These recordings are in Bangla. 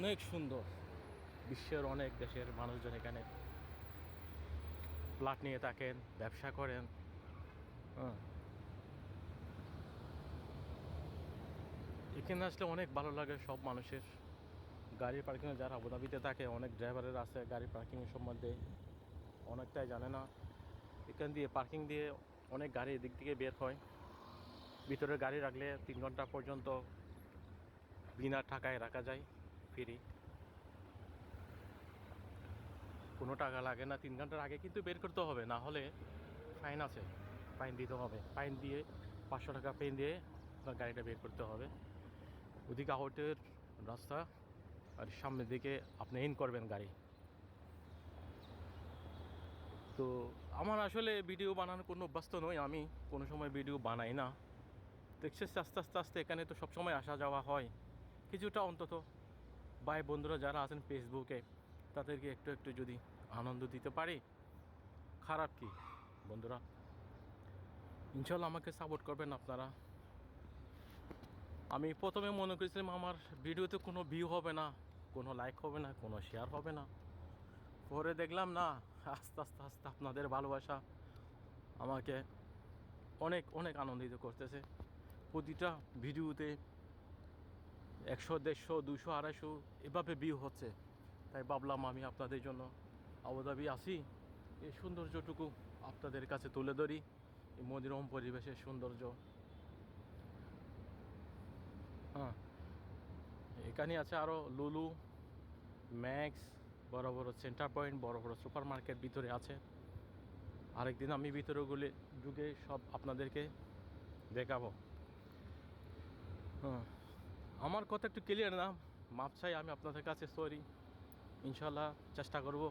অনেক সুন্দর। বিশ্বের অনেক দেশের মানুষজন এখানে প্লট নিয়ে থাকেন, ব্যবসা করেন। হ্যাঁ, এখানে আসলে অনেক ভালো লাগে সব মানুষের। গাড়ি পার্কিংয়ে যারা আবুধাবিতে থাকে, অনেক ড্রাইভারের আছে গাড়ি পার্কিংয়ের সম্বন্ধে অনেকটাই জানে না। এখান দিয়ে পার্কিং দিয়ে অনেক গাড়ি এদিক থেকে বের হয়। ভিতরে গাড়ি রাখলে 3 ঘন্টা পর্যন্ত বিনা টাকায় রাখা যায়, ফ্রি, কোনো টাকা লাগে না। 3 ঘন্টার আগে কিন্তু বের করতে হবে, না হলে ফাইন আছে, ফাইন দিতে হবে। ফাইন দিয়ে 500 টাকা ফাইন দিয়ে আপনার গাড়িটা বের করতে হবে। ওদিকে আউটের রাস্তা, আর সামনের দিকে আপনি ইন করবেন গাড়ি। তো আমার আসলে ভিডিও বানানোর কোনো অভ্যস্ত নই, আমি কোনো সময় ভিডিও বানাই না। দেখছিস আস্তে আস্তে আস্তে এখানে তো সবসময় আসা যাওয়া হয়, কিছুটা অন্তত ভাই বন্ধুরা যারা আছেন ফেসবুকে তাদেরকে একটু একটু যদি আনন্দ দিতে পারি, খারাপ কি বন্ধুরা? ইনশাল্লাহ আমাকে সাপোর্ট করবেন আপনারা। আমি প্রথমে মনে করেছিলাম আমার ভিডিওতে কোনো ভিউ হবে না, কোনো লাইক হবে না, কোনো শেয়ার হবে না। পরে দেখলাম না, আস্তে আস্তে আস্তে আপনাদের ভালোবাসা আমাকে অনেক অনেক আনন্দিত করতেছে। প্রতিটা ভিডিওতে 100, 150, 200, 250 এভাবে ভিউ হচ্ছে। তাই ভাবলাম আমি আপনাদের জন্য আবুধাবি আসি, এই সৌন্দর্যটুকু আপনাদের কাছে তুলে ধরি, এই মনোরম পরিবেশের সৌন্দর্য। হ্যাঁ, এখানে আছে আরও লুলু, ম্যাক্স, বড় বড় সেন্টার পয়েন্ট, বড় বড় সুপার মার্কেট ভিতরে আছে। আরেকদিন আমি ভিতরে ঢুকে সব আপনাদেরকে দেখাবো। হ্যাঁ, আমার কথা একটু ক্লিয়ার না, মাপ চাই আমি আপনাদের কাছে, সরি। ইনশাল্লাহ চেষ্টা করব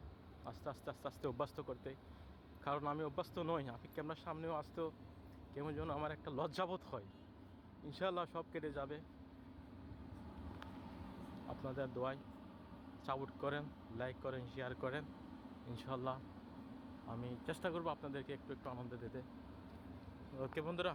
আস্তে আস্তে আস্তে আস্তে অভ্যস্ত করতে, কারণ আমি অভ্যস্ত নই। আপনি ক্যামেরার সামনেও আসতেও কেমন যেন আমার একটা লজ্জাবোধ হয়। ইনশাল্লাহ সব কেটে যাবে আপনাদের দোয়ায়। সাপোর্ট করেন, লাইক করেন, শেয়ার করেন। ইনশাল্লাহ আমি চেষ্টা করব আপনাদেরকে একটু একটু আনন্দ দিতে। ওকে বন্ধুরা।